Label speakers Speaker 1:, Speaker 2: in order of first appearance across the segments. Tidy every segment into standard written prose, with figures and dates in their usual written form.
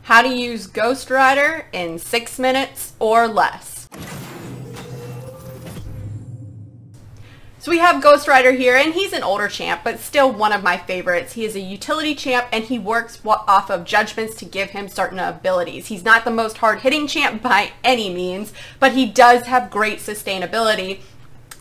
Speaker 1: How to use Ghost Rider in 6 minutes or less. So we have Ghost Rider here, and he's an older champ, but still one of my favorites. He is a utility champ, and he works off of judgments to give him certain abilities. He's not the most hard-hitting champ by any means, but he does have great sustainability,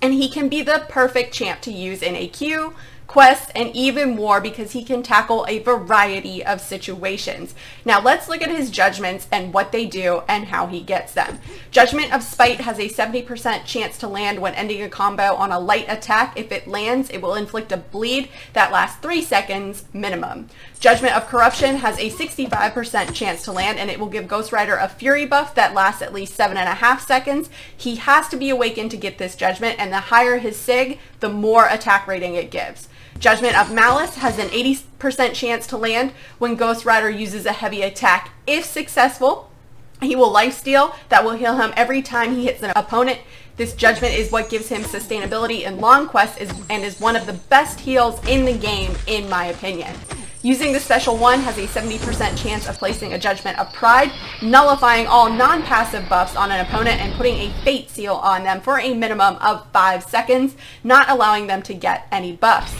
Speaker 1: and he can be the perfect champ to use in a queue, quest, and even more because he can tackle a variety of situations. Now let's look at his judgments and what they do and how he gets them. Judgment of Spite has a 70% chance to land when ending a combo on a light attack. If it lands, it will inflict a bleed that lasts 3 seconds minimum. Judgment of Corruption has a 65% chance to land, and it will give Ghost Rider a Fury buff that lasts at least 7.5 seconds. He has to be awakened to get this judgment, and the higher his sig, the more attack rating it gives. Judgment of Malice has an 80% chance to land when Ghost Rider uses a heavy attack. If successful, he will lifesteal. That will heal him every time he hits an opponent. This judgment is what gives him sustainability in long quests and is one of the best heals in the game, in my opinion. Using the special one has a 70% chance of placing a Judgment of Pride, nullifying all non-passive buffs on an opponent and putting a Fate Seal on them for a minimum of 5 seconds, not allowing them to get any buffs.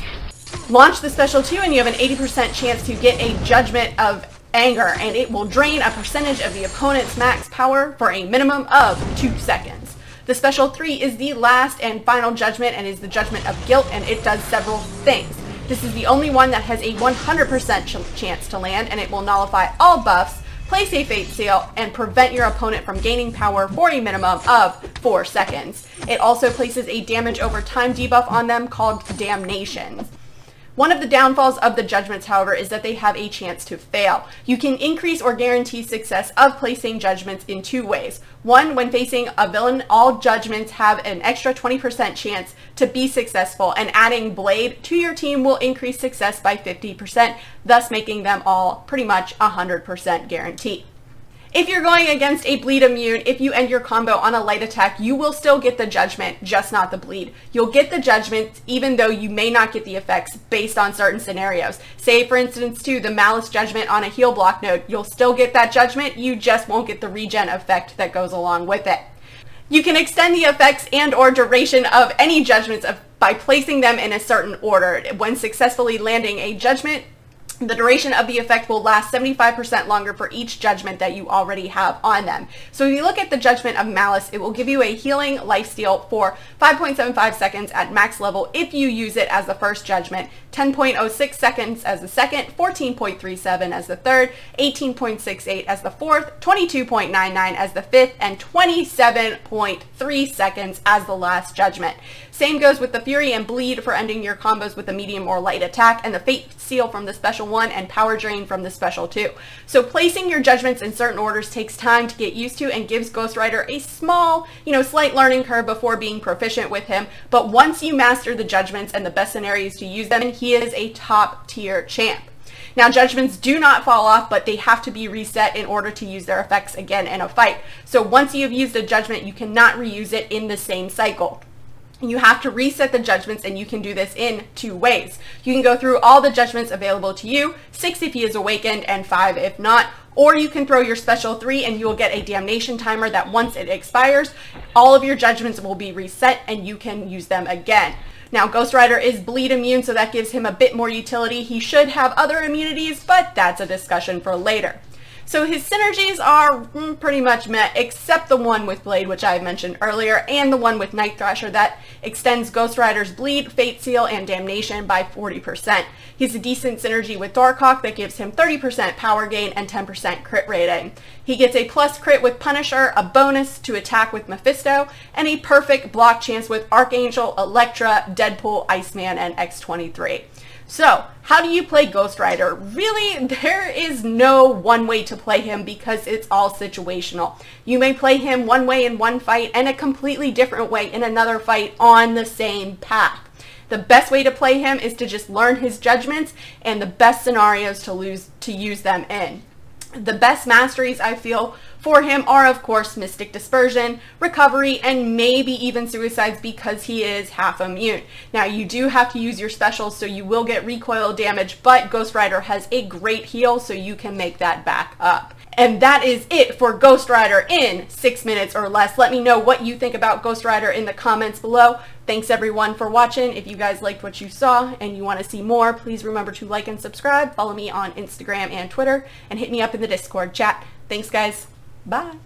Speaker 1: Launch the special 2 and you have an 80% chance to get a Judgment of Anger, and it will drain a percentage of the opponent's max power for a minimum of 2 seconds. The special 3 is the last and final judgment and is the Judgment of Guilt, and it does several things. This is the only one that has a 100% chance to land, and it will nullify all buffs, place a Fate Seal, and prevent your opponent from gaining power for a minimum of 4 seconds. It also places a damage over time debuff on them called Damnation. One of the downfalls of the judgments, however, is that they have a chance to fail. You can increase or guarantee success of placing judgments in 2 ways. One, when facing a villain, all judgments have an extra 20% chance to be successful, and adding Blade to your team will increase success by 50%, thus making them all pretty much 100% guaranteed. If you're going against a bleed immune, if you end your combo on a light attack, you will still get the judgment, just not the bleed. You'll get the judgment even though you may not get the effects based on certain scenarios. Say, for instance, too, the Malice judgment on a heal block node, you'll still get that judgment, you just won't get the regen effect that goes along with it. You can extend the effects and or duration of any judgments by placing them in a certain order. When successfully landing a judgment, the duration of the effect will last 75% longer for each judgment that you already have on them. So if you look at the Judgment of Malice, it will give you a healing lifesteal for 5.75 seconds at max level if you use it as the first judgment, 10.06 seconds as the second, 14.37 as the third, 18.68 as the fourth, 22.99 as the fifth, and 27.3 seconds as the last judgment. Same goes with the Fury and Bleed for ending your combos with a medium or light attack, and the Fate Seal from the special 1 and Power Drain from the special 2. So placing your judgments in certain orders takes time to get used to and gives Ghost Rider a small, slight learning curve before being proficient with him. But once you master the judgments and the best scenarios to use them, he is a top tier champ. Now, judgments do not fall off, but they have to be reset in order to use their effects again in a fight. So once you have used a judgment, you cannot reuse it in the same cycle. You have to reset the judgments, and you can do this in 2 ways. You can go through all the judgments available to you, 6 if he is awakened and 5 if not, or you can throw your special 3 and you will get a damnation timer that once it expires, all of your judgments will be reset and you can use them again. Now, Ghost Rider is bleed immune, so that gives him a bit more utility. He should have other immunities, but that's a discussion for later. So his synergies are pretty much met, except the one with Blade, which I mentioned earlier, and the one with Night Thrasher that extends Ghost Rider's Bleed, Fate Seal, and Damnation by 40%. He has a decent synergy with Mcoc that gives him 30% power gain and 10% crit rating. He gets a plus crit with Punisher, a bonus to attack with Mephisto, and a perfect block chance with Archangel, Elektra, Deadpool, Iceman, and X-23. So, how do you play Ghost Rider? Really, there is no one way to play him because it's all situational. You may play him one way in one fight and a completely different way in another fight on the same path. The best way to play him is to just learn his judgments and the best scenarios to use them in. The best masteries, I feel, for him are, of course, Mystic Dispersion, Recovery, and maybe even Suicides because he is half immune. Now, you do have to use your specials, so you will get recoil damage, but Ghost Rider has a great heal, so you can make that back up. And that is it for Ghost Rider in 6 minutes or less. Let me know what you think about Ghost Rider in the comments below. Thanks everyone for watching. If you guys liked what you saw and you want to see more, please remember to like and subscribe. Follow me on Instagram and Twitter, and hit me up in the Discord chat. Thanks guys. Bye.